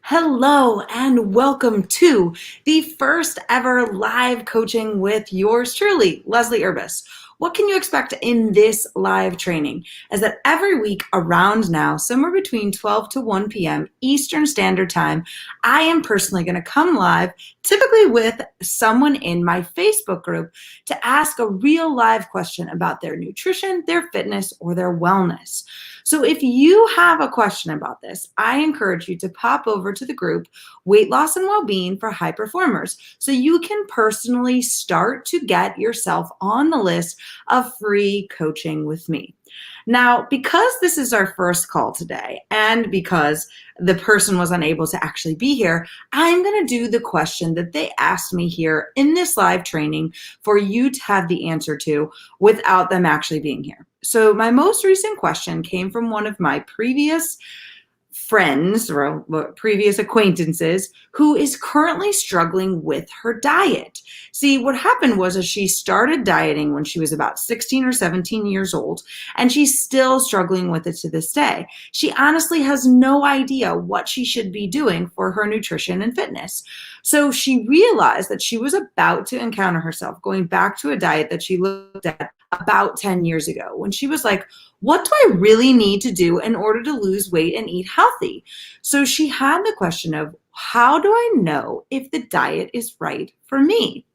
Hello and welcome to the first ever live coaching with yours truly, Leslie Urbis. What can you expect in this live training? Is that every week around now, somewhere between 12 to 1 p.m. Eastern Standard Time, I am personally going to come live, typically with someone in my Facebook group, to ask a real live question about their nutrition, their fitness, or their wellness. So if you have a question about this, I encourage you to pop over to the group Weight Loss and Wellbeing for High Performers so you can personally start to get yourself on the list of free coaching with me. Now, because this is our first call today and because the person was unable to actually be here, I'm going to do the question that they asked me here in this live training for you to have the answer to without them actually being here. So my most recent question came from one of my previous friends or previous acquaintances who is currently struggling with her diet. See, what happened was she started dieting when she was about 16 or 17 years old, and she's still struggling with it to this day. She honestly has no idea what she should be doing for her nutrition and fitness. So she realized that she was about to encounter herself going back to a diet that she looked at about 10 years ago when she was like, what do I really need to do in order to lose weight and eat healthy? So she had the question of, how do I know if the diet is right for me?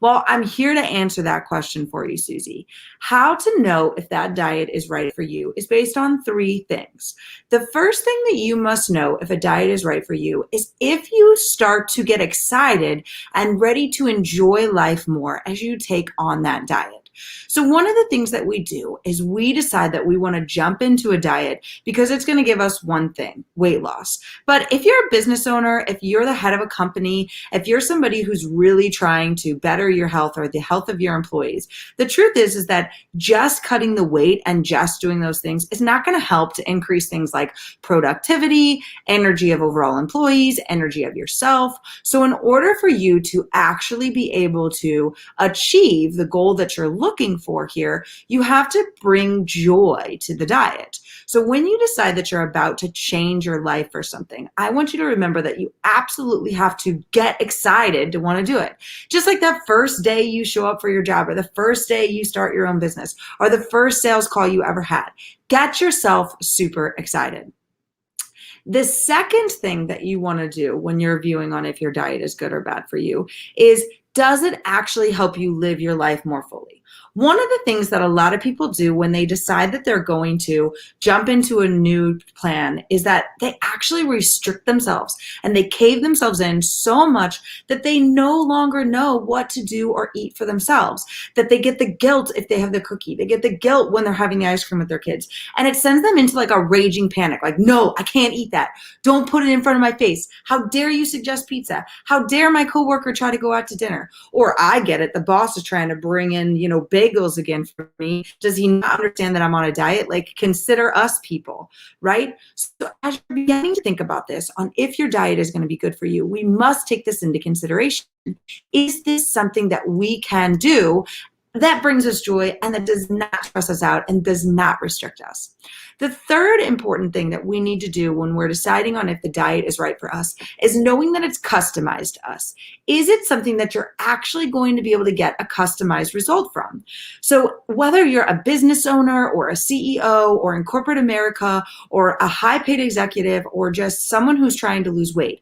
Well, I'm here to answer that question for you, Susie. How to know if that diet is right for you is based on three things. The first thing that you must know if a diet is right for you is if you start to get excited and ready to enjoy life more as you take on that diet. So one of the things that we do is we decide that we want to jump into a diet because it's going to give us one thing, weight loss. But if you're a business owner, if you're the head of a company, if you're somebody who's really trying to better your health or the health of your employees, the truth is that just cutting the weight and just doing those things is not going to help to increase things like productivity, energy of overall employees, energy of yourself. So in order for you to actually be able to achieve the goal that you're looking for here, you have to bring joy to the diet. So when you decide that you're about to change your life or something, I want you to remember that you absolutely have to get excited to want to do it. Just like that first day you show up for your job or the first day you start your own business or the first sales call you ever had. Get yourself super excited. The second thing that you want to do when you're viewing on if your diet is good or bad for you is, does it actually help you live your life more fully? One of the things that a lot of people do when they decide that they're going to jump into a new plan is that they actually restrict themselves and they cave themselves in so much that they no longer know what to do or eat for themselves, that they get the guilt if they have the cookie, they get the guilt when they're having the ice cream with their kids, and it sends them into like a raging panic, like, no, I can't eat that. Don't put it in front of my face. How dare you suggest pizza? How dare my coworker try to go out to dinner? Or I get it, the boss is trying to bring in, bagels again for me. Does he not understand that I'm on a diet? Like, consider us people, right? So as you're beginning to think about this, on if your diet is going to be good for you, we must take this into consideration. Is this something that we can do that brings us joy and that does not stress us out and does not restrict us? The third important thing that we need to do when we're deciding on if the diet is right for us is knowing that it's customized to us. Is it something that you're actually going to be able to get a customized result from? So whether you're a business owner or a CEO or in corporate America or a high-paid executive or just someone who's trying to lose weight,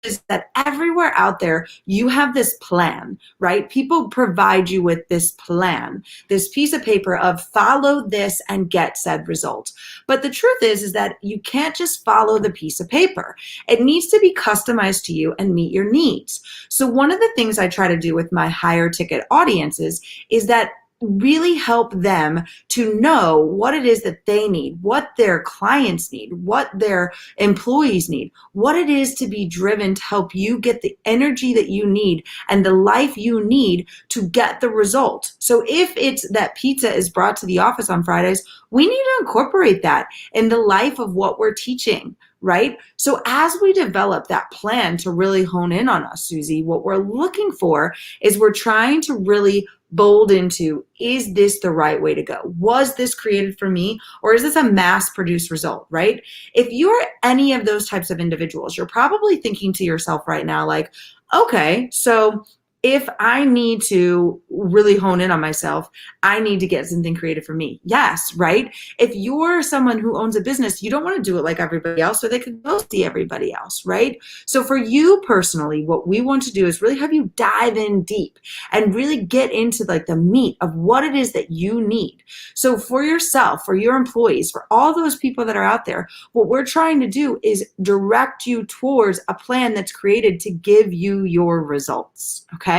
is that everywhere out there, you have this plan, right? People provide you with this plan, this piece of paper of follow this and get said result. But the truth is that you can't just follow the piece of paper. It needs to be customized to you and meet your needs. So one of the things I try to do with my higher ticket audiences is that really help them to know what it is that they need, what their clients need, what their employees need, what it is to be driven to help you get the energy that you need and the life you need to get the result. So if it's that pizza is brought to the office on Fridays, we need to incorporate that in the life of what we're teaching, right? So as we develop that plan to really hone in on us, Susie, what we're looking for is we're trying to really bold into, is this the right way to go? Was this created for me, or is this a mass produced result, right? If you're any of those types of individuals, you're probably thinking to yourself right now, like, okay, so if I need to really hone in on myself, I need to get something created for me. Yes, right? If you're someone who owns a business, you don't want to do it like everybody else, so they could go see everybody else, right? So for you personally, what we want to do is really have you dive in deep and really get into like the meat of what it is that you need. So for yourself, for your employees, for all those people that are out there, what we're trying to do is direct you towards a plan that's created to give you your results, okay?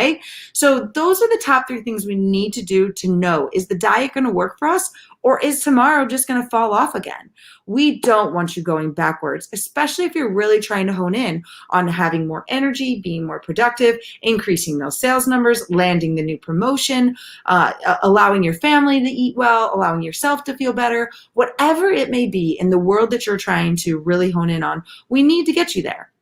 So those are the top 3 things we need to do to know, is the diet going to work for us, or is tomorrow just going to fall off again? We don't want you going backwards, especially if you're really trying to hone in on having more energy, being more productive, increasing those sales numbers, landing the new promotion, allowing your family to eat well, allowing yourself to feel better, whatever it may be in the world that you're trying to really hone in on, we need to get you there.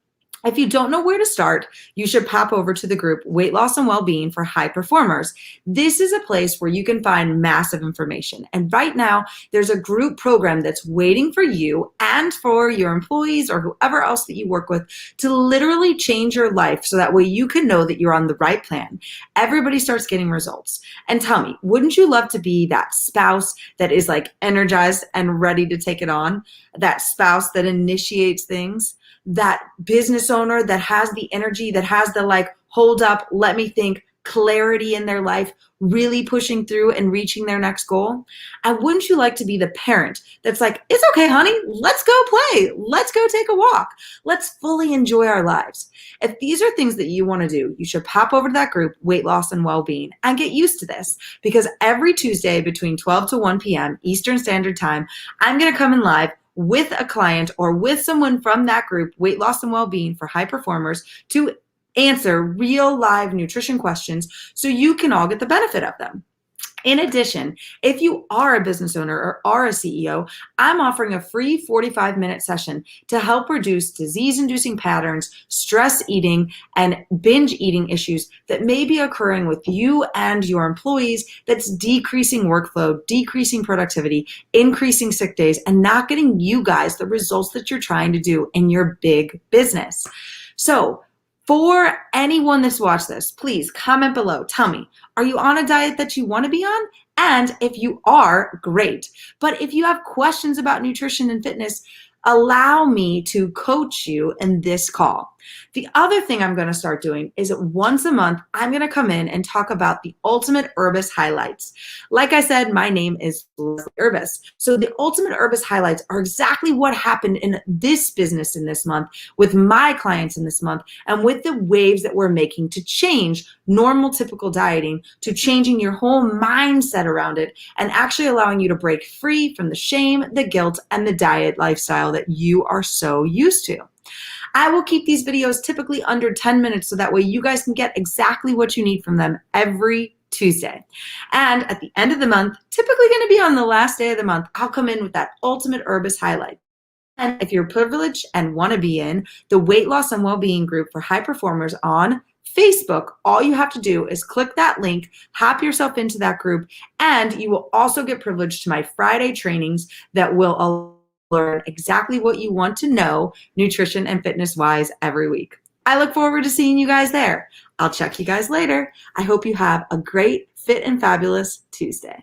If you don't know where to start, you should pop over to the group Weight Loss and Wellbeing for High Performers. This is a place where you can find massive information. And right now, there's a group program that's waiting for you and for your employees or whoever else that you work with to literally change your life so that way you can know that you're on the right plan. Everybody starts getting results. And tell me, wouldn't you love to be that spouse that is like energized and ready to take it on? That spouse that initiates things? That business owner that has the energy, that has the like, hold up, let me think, clarity in their life, really pushing through and reaching their next goal? And wouldn't you like to be the parent that's like, it's okay, honey, let's go play. Let's go take a walk. Let's fully enjoy our lives. If these are things that you want to do, you should pop over to that group, Weight Loss and Wellbeing, and get used to this, because every Tuesday between 12 to 1 p.m. Eastern Standard Time, I'm going to come in live with a client or with someone from that group, Weight Loss and Wellbeing for High Performers, to answer real live nutrition questions so you can all get the benefit of them. In addition, if you are a business owner or are a CEO, I'm offering a free 45-minute session to help reduce disease-inducing patterns, stress eating, and binge eating issues that may be occurring with you and your employees that's decreasing workflow, decreasing productivity, increasing sick days, and not getting you guys the results that you're trying to do in your big business. So, for anyone that's watched this, please comment below. Tell me, are you on a diet that you want to be on? And if you are, great. But if you have questions about nutrition and fitness, allow me to coach you in this call. The other thing I'm going to start doing is once a month, I'm going to come in and talk about the Ultimate Urbis highlights. Like I said, my name is Leslie Urbis. So the Ultimate Urbis highlights are exactly what happened in this business in this month, with my clients in this month, and with the waves that we're making to change normal, typical dieting to changing your whole mindset around it and actually allowing you to break free from the shame, the guilt, and the diet lifestyle that you are so used to. I will keep these videos typically under 10 minutes so that way you guys can get exactly what you need from them every Tuesday. And at the end of the month, typically going to be on the last day of the month, I'll come in with that Ultimate Urbis highlight. And if you're privileged and want to be in the Weight Loss and Wellbeing group for high performers on Facebook, all you have to do is click that link, hop yourself into that group, and you will also get privileged to my Friday trainings that will learn exactly what you want to know nutrition and fitness wise every week. I look forward to seeing you guys there. I'll check you guys later. I hope you have a great, fit, and fabulous Tuesday.